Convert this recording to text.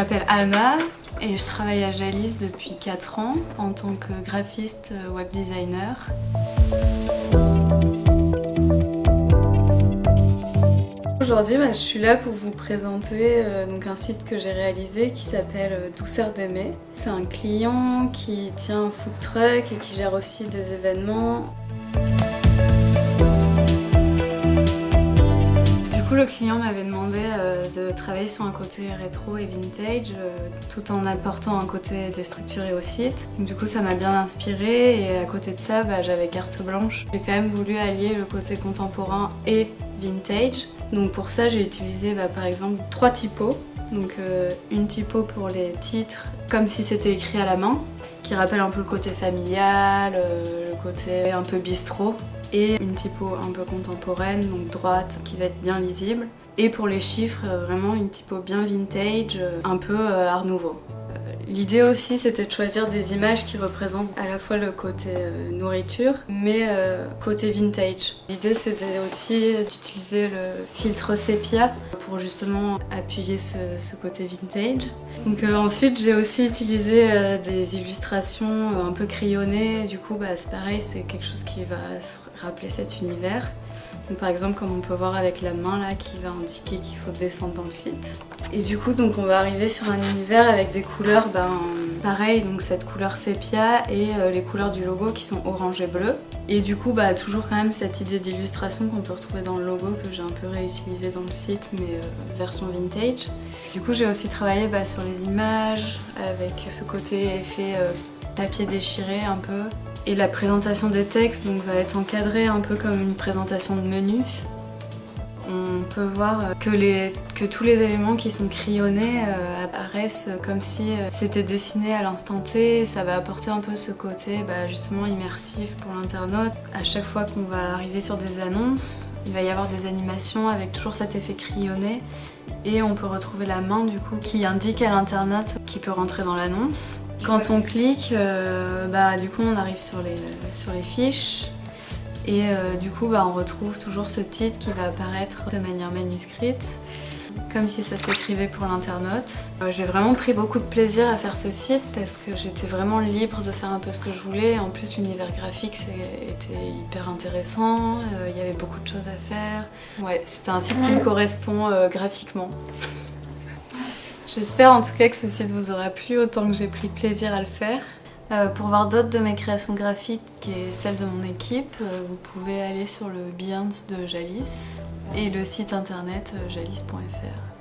m'appelle Anna et je travaille à Jalis depuis 4 ans en tant que graphiste web designer. Aujourd'hui, je suis là pour vous présenter donc un site que j'ai réalisé qui s'appelle Douceur d'aimer. C'est un client qui tient un food truck et qui gère aussi des événements. Le client m'avait demandé de travailler sur un côté rétro et vintage tout en apportant un côté déstructuré au site. Donc, du coup ça m'a bien inspirée et à côté de ça j'avais carte blanche. J'ai quand même voulu allier le côté contemporain et vintage. Donc pour ça j'ai utilisé par exemple 3 typos. Donc une typo pour les titres comme si c'était écrit à la main, qui rappelle un peu le côté familial, le côté un peu bistrot. Et une typo un peu contemporaine, donc droite, qui va être bien lisible. Et pour les chiffres, vraiment une typo bien vintage, un peu art nouveau. L'idée aussi c'était de choisir des images qui représentent à la fois le côté nourriture, mais côté vintage. L'idée c'était aussi d'utiliser le filtre sépia pour justement appuyer ce côté vintage. Donc ensuite j'ai aussi utilisé des illustrations un peu crayonnées, du coup c'est pareil, c'est quelque chose qui va se rappeler cet univers. Donc, par exemple comme on peut voir avec la main là qui va indiquer qu'il faut descendre dans le site. Et du coup donc on va arriver sur un univers avec des couleurs pareil, donc cette couleur sépia et les couleurs du logo qui sont orange et bleu. Et du coup toujours quand même cette idée d'illustration qu'on peut retrouver dans le logo que j'ai un peu réutilisé dans le site mais version vintage. Du coup j'ai aussi travaillé sur les images avec ce côté effet papier déchiré un peu. Et la présentation des textes va être encadrée un peu comme une présentation de menu. On peut voir que tous les éléments qui sont crayonnés apparaissent comme si c'était dessiné à l'instant T. Ça va apporter un peu ce côté justement immersif pour l'internaute. À chaque fois qu'on va arriver sur des annonces, il va y avoir des animations avec toujours cet effet crayonné. Et on peut retrouver la main du coup qui indique à l'internaute qui peut rentrer dans l'annonce. Quand on clique, du coup on arrive sur les fiches. Et du coup on retrouve toujours ce titre qui va apparaître de manière manuscrite, comme si ça s'écrivait pour l'internaute. J'ai vraiment pris beaucoup de plaisir à faire ce site parce que j'étais vraiment libre de faire un peu ce que je voulais. En plus l'univers graphique était hyper intéressant, il y avait beaucoup de choses à faire. Ouais, c'était un site qui me correspond graphiquement. J'espère en tout cas que ce site vous aura plu autant que j'ai pris plaisir à le faire. Pour voir d'autres de mes créations graphiques et celles de mon équipe, vous pouvez aller sur le Behance de Jalis et le site internet jalis.fr.